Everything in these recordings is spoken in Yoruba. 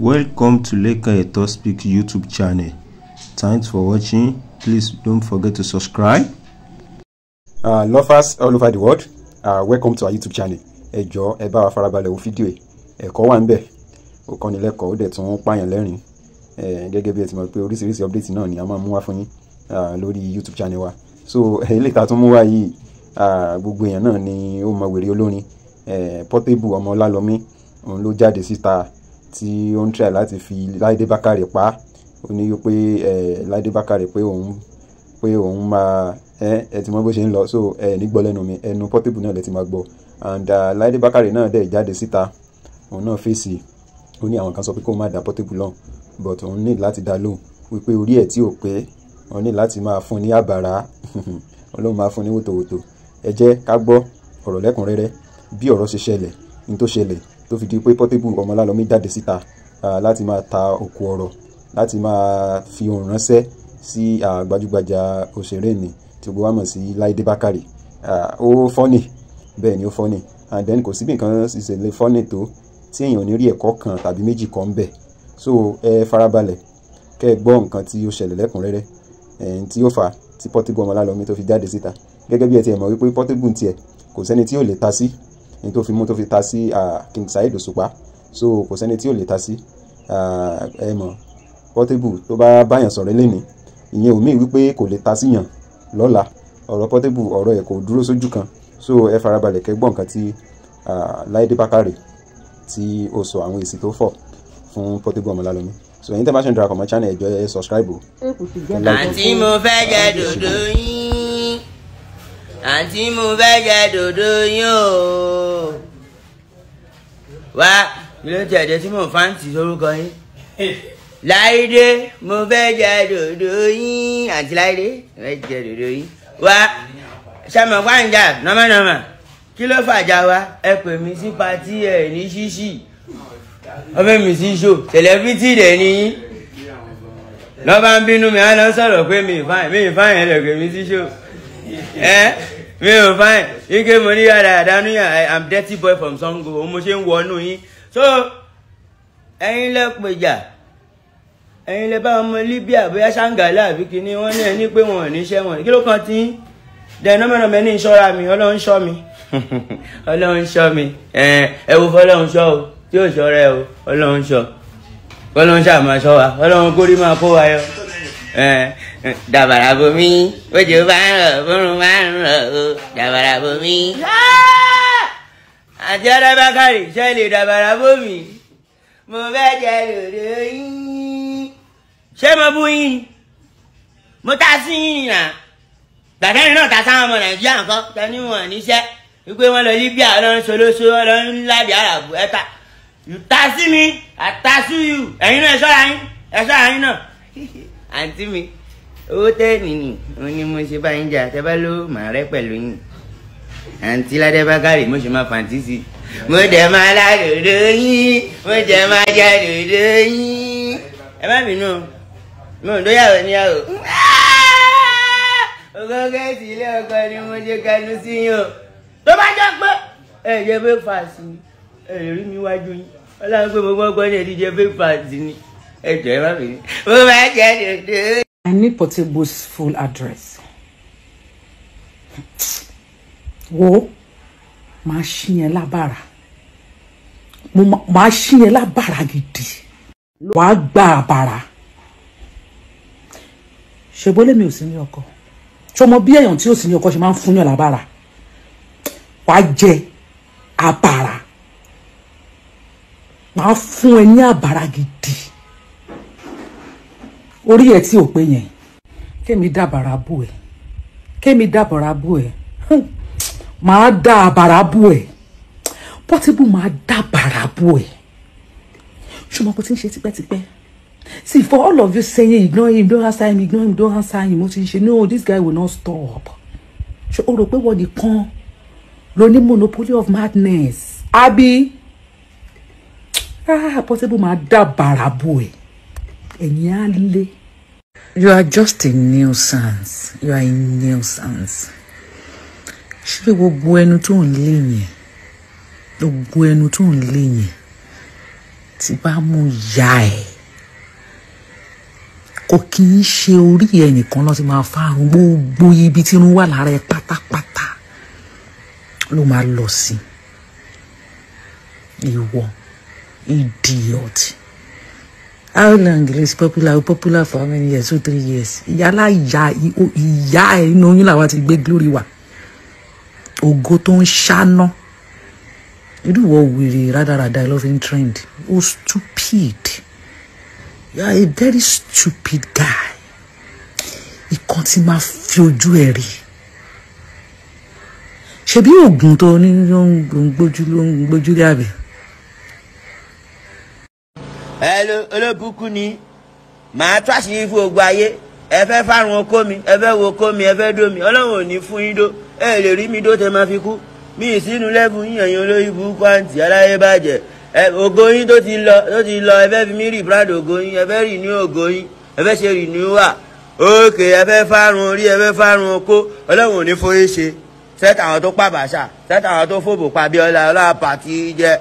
Welcome to Laide Speak YouTube channel. Thanks for watching. Please don't forget to subscribe. Lovers all over the world, welcome to our YouTube channel. Ẹ jọ̀ọ́ ẹ bá wa farabalẹ̀ wo fídíò yìí. Ẹ̀kọ́ wà ńbẹ̀. Ó kọ́ni lẹ́kọ̀ọ́, ó dẹ̀ tún pààyàn lẹ́rìn. Gẹ́gẹ́ bí ẹ ti mọ̀ pé oríṣiríṣi update náà ni a máa mú wá fún yín lórí YouTube channel wa. So eléyìí tá tún mú wá yìí, gbogbo èèyàn náà ni ó mọ wèrè olórin. Portable ọmọ Ọlálọ́mí, òun ló jáde síta tí ó ń try láti fi Laide Bakare pa. Ó ní pé Laide Bakare pé òun máa ẹ ti mọ bó ṣe ń lọ, so ní gbọ́ lẹ́nu mi, ẹnu Portable náà lẹ ti máa gbọ́. And Laide Bakare náà dẹ̀ jáde síta, òun náà fèsì. Ó ní àwọn kan sọ pé kó má dá Portable lóhùn, but òun ní láti dá lóhùn wípé orí ẹ̀ tí ò pé, òun ní láti máa fún ní àbàrà, Ọlọ́run máa fún ní wòtòwòtò. Ẹ jẹ́ ká gbọ́ ọ̀rọ̀ lẹ́kùnrẹ́rẹ́ bí ọ̀rọ̀ ṣe ṣẹlẹ̀, ní tó ṣẹlẹ̀ tó fi di pé Portable ọmọ Ọlálọ́mí jáde síta láti máa ta òkú ọ̀rọ̀, láti máa fi ohùn ránṣẹ́ sí gbajúgbajà òṣèré ni tí gbogbo wa mọ̀ sí Laide Bakare. Ó funny, bẹ́ẹ̀ ni ó funny, and then kò sí bí nǹkan ṣe lè funny tó tí èèyàn ní rí ẹ̀kọ́ kan tàbí méjì kan ń bẹ̀. So ẹ farabalẹ̀ kẹ́ ẹ gbọ́ nǹkan tí ó ṣẹlẹ̀ lẹ́kùnrẹ́rẹ́, tí ó fà tí Portable ọmọ Ọlálọ́mí tó fi jáde síta. Gẹ́gẹ́ bí ẹ ti mọ̀ wípé Portable ń tiẹ̀ kò sẹ́ni tí ò lè ta sí, ní tó fi mú tó fi ta sí King Saheed Òṣùpá. So kò sẹ́ni tí ò lè ta sí. Ẹ mọ̀ Portable tó bá báyàn sọ̀rọ̀ lẹ́ni, ìyẹn ò mí wípé kò lè ta síyàn lọ́la. Ọ̀rọ̀ Portable ọ̀rọ̀ ẹ̀ kò dúró sójú kan. So ẹ farabalẹ̀ kẹ́ gbọ́ nǹkan tí Laide Bakare tí ó sọ, àwọn èsì tó fọ̀ fún Portable ọmọ Ọlálọ́mí. So ẹ̀yin tẹ́ bá ṣe ń darapọ̀ mọ́ channel, ẹ jọ̀ọ́ ẹ subscribe o. Àǹtí mo fẹ́ jẹ dòdò yín, àǹtí mo fẹ́ jẹ dòdò yín o. Wá ilé tí ẹ̀jẹ̀ tí mò ń fáǹtì sórúkọ yín. Laide mo fẹ́ jẹ dòdò yín, àǹtí Laide mo fẹ́ jẹ dòdò yín. Wá ṣàmọ̀ pàǹjà nọ́mọ̀nọ́mọ̀, kí ló fàjà wa? Ẹ pè mí sí patí ẹ̀ ní ṣíṣì, ọbẹ̀ mi sí ṣò celebrity dẹ̀ ni yín. Lọ́ba ń bínú mi, á lọ sọ̀rọ̀ pé mi ì fáìn ẹ̀ lẹ̀ pè mí sí ṣò. Mi ò fáìn, ike mo ní yàrá àdánúyà, I'm dirty boy from Sango, mo ṣe ń wọnú yín. So ẹ̀yin lẹ pèjà, ẹ̀yin lẹ bá ọmọ Libya bóyá Ṣàngálà àbí kíní, wọ́n ní ẹni pé wọn ò ní ṣẹ́ wọn, kí ló kàn tí dẹ̀nọ́mọ̀nàmọ́ ní ìṣọ́ra mi, Ọlọ́run ṣọ́ mi. Ọlọ́run ṣọ́ mi, ẹ wo fọlọ́run ṣọ́ o, tí ò ṣọ́ rẹ o, Ọlọ́run ṣọ́, Ọlọ́run ṣáà máa ṣọ́ wa, Ọlọ́run kórìí máa kó wa yọ. Dàbàrà bomi, òjò bá ń rọ̀, bórun bá ń rọ̀ o, dàbàrà bomi. Àǹtí Laide Bakare ṣe lè dàbàrà bomi, mo fẹ́ jẹ dòdò yín. Ṣé mo bú yín? Mo ta sí yín nà. Gbàtẹ́yìn náà ta sáwọn ọmọ Nàìjíríà nǹkan tẹ́ni wọn níṣẹ́ wípé wọ́n lọ Libya, Ọlọ́run ṣolóṣo, Ọlọ́run lábì àràbù ẹ̀ta. Ta sí mi, àtasú yù. Ẹ̀yin náà ẹ ṣọ́ra yín náà. Àǹtí mi, owó tẹ́ẹ̀nì ni òun ni mo ṣe bá yín jà, tẹ́ bá ló màá rẹ́ pẹ̀lú yín. Àǹtí Laide Bakare mo ṣe máa fàǹtí sí. Mo jẹ máa lá dòdò yín, mo jẹ máa jẹ dòdò yín. Ẹ má bínú, mo ń dóyàwó níyàwó. Ogógé sí ilé ọkọ ni mo ṣe kẹnu sí yín o. Tó bá jẹ́ pé ẹ jẹ breakfast ni, ẹ lè rí mi wájú yín. Ọlọ́run pé mo gbọ́ ní ẹ̀dí jẹ breakfast ni. Ẹ jọ̀ọ́ ẹ má bínú, mo máa jẹ dòdò. I need Portable's full address. Wo máa ṣí yẹn lábàrà, máa ṣí yẹn lábàrà gidi, wàá gba àbàrà. Ṣèbólé mi ò sí ní ọkọ, ṣọmọ bí èèyàn tí ò sí ní ọkọ ṣe máa ń fún yàn lábàrà. Wàá jẹ àbàrà, máa fún ẹ ní àbàrà gidi. Orí ẹ tí ò pé yẹn, kémi dábàrà bù ẹ, kémi dábàrà bù ẹ, máa dá àbàrà bù ẹ, Portable máa dábàrà bù ẹ. Ṣọmọ bó ti ń ṣe tipẹ́tipẹ́. See, for all of you saying ignore him, don't answer him, ignore him, don't answer him, no, this guy will not stop. So, o rò pé wọ́n nìkan ló ní monopoly of madness. Abi, Portable máa dábàrà bù ẹ. Ẹ̀yin á lé. You are just a nuisance. You are a nuisance. Ṣé gbogbo ẹnu tó ń lé yẹn? Gbogbo ẹnu tó ń lé yẹn. tí bá mú ya ẹ̀ kò kí ń ṣe orí ẹnìkan ló ti máa fárun, gbogbo ibi tí irun wà lára ẹ pátápátá ló máa lọ sí. Ìwọ idiot. How long is popular for how many years? 2, 3 years. Ìyálà ìyá ẹ̀ inú oyún làwa ti gbé glory wa. Ògo tó ń ṣáná. Irú ìwọ wèrè rádaràda ló fi ń trend. Oh, stupid. You are a very stupid guy. Ìkan tí máa fi ojú ẹ̀ rí. Ṣebí oògùn tó ní ló ń gbójú rí àbí? Hello, olóbùkún ni màá tó àṣírí fún ogun ayé. Ẹ fẹ́ fárun okó mi, ẹ fẹ́ wo okó mi, ẹ fẹ́ dó mi. Ọlọ́run ò ní fún yín dó. Ẹ lè rí mi dó tẹ máa fi kú. Mi ìsínú lẹ́bùn yín ẹ̀yin olórí burúkú àǹtí aláyé bàjẹ́. Ògo yín tó ti lọ ẹ fẹ́ fi mí rí brand ògo yín, ẹ fẹ́ rí ní ògo yín, ẹ fẹ́ ṣe rí ní wà. Ókè ẹ fẹ́ fárun orí, ẹ fẹ́ fárun okó. Ọlọ́run ò ní fún yín ṣe. Sẹ́tà àwọn tó pàbàṣà, sẹ́tà àwọn tó fòbò pàbíọ́lá ọlọ́pàá jẹ́.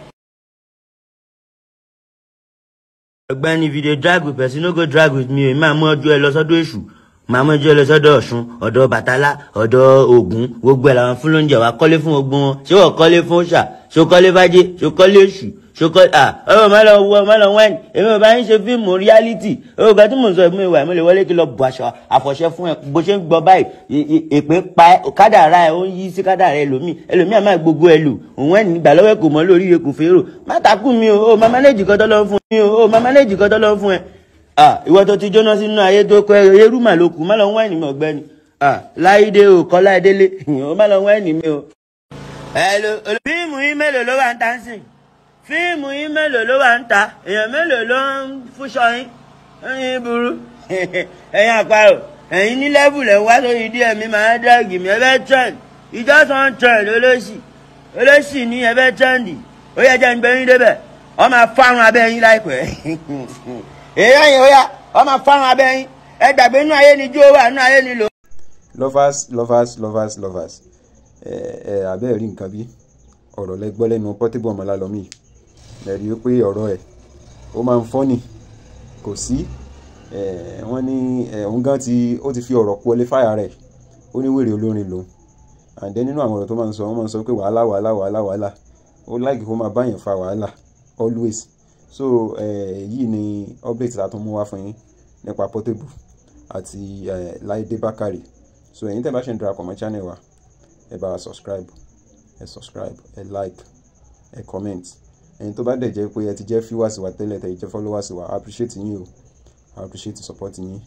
Ọ̀gbẹ́ni, if you dey drag with person, no go drag with me. Máa mú ọjọ́ ẹ lọ sọ́dọ̀ èṣù, máa mú ọjọ́ ẹ lọ sọ́dọ̀ Ọ̀ṣun, ọ̀dọ̀ Bàtálá, ọ̀dọ̀ Ògún, gbogbo ẹ̀ làwọn fún lóúnjẹ wa kọ́lé fún gbogbo wọn. Ṣé wọ́n kọ́lé fún ṣà? Ṣé o kọ́lé fájé? Ṣé o kọ́lé èṣù? Ṣé o kọ́lé má lọ wáìnì. Èmi ò bá yín ṣe fíìmù reality. Ògùn tí mò ń sọ ìmú ìwà ìmúlẹ̀ wọlé kí lọ bù aṣọ àfọ̀ṣẹ fún ẹ bó ṣe ń gbọ́ báyìí. Èpè pa ẹ, kádàrá ẹ ó ń yí sí kádàrá ẹlòmíì àmà gbogbo ẹ lù. Òun ẹ̀ nígbà lọ́wọ́ kò mọ́ lórí ekùn fèrò. Má takú mi o, má mánéjì kan tọ́lọ́ fún mi o, má mánéjì kan tọ́lọ́ fún ẹ. Ìwọ tó ti jóná sínú ayé tó kọ ẹrú mà ló kù, má lọ wáìnì mi ọ̀gbẹ́ni. Láìdé o, kọ́ Láìdélé, má lọ wáìnì mi o. Fíìmù yín mélòó ló wà ń ta sí? Fíìmù yín mélòó ló wà ń ta? Èèyàn mélòó ló ń fúnṣọ yín? Ẹ̀yin burú. Ẹ̀yin àparò. Ẹ̀yin ní lẹ́bù lẹ̀ wá sórí díẹ̀ mi máa ń dàgì mi. Ẹ fẹ́ trend. Ìjọ́sán trend olóṣì ní ẹ fẹ́ trendy. Ó yẹ jẹ́ ń gbé yín débẹ̀. Ọ máa fárun abẹ́ yín láìpẹ́. Èèyàn yẹn ó yá. Ọ máa fárun abẹ́ yín. Ẹ gbàgbé inú ayé ni jó wà, inú ayé ni lò. Lovers. Abẹ́ rí nǹkan bí ọ̀rọ̀ lẹ́gbọ́ lẹ́nu Portable Ọmọlálọ́mí. Lẹ́rí pé ọ̀rọ̀ ẹ̀ ó máa ń fọ́nì kò sí. Wọ́n ní òun gan ó ti fi ọ̀rọ̀ qualify rẹ̀. Ó ní wèrè olórin lòun. And then nínú àwọn ọ̀rọ̀ tó máa ń sọ, wọ́n máa ń sọ pé wàhálà. Ó like kó máa báyàn fa wàhálà always. So yìí ni update tá tún mú wá fún yín nípa Portable àti Laide Bakare. So ẹ̀yin tẹ́ bá ṣe ń darapọ̀ mọ́ channel wa, ẹ bá wa subscribe, ẹ like, ẹ comment. Ẹ̀yin tó bá dẹ̀ jẹ́ pé ẹ ti jẹ́ viewers wa tẹ́lẹ̀, tẹ́ jẹ́ followers wa, appreciate yín o. I appreciate the support yín.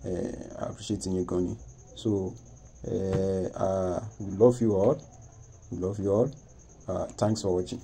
I appreciate yín gan ni. So we love you all. Thanks for watching.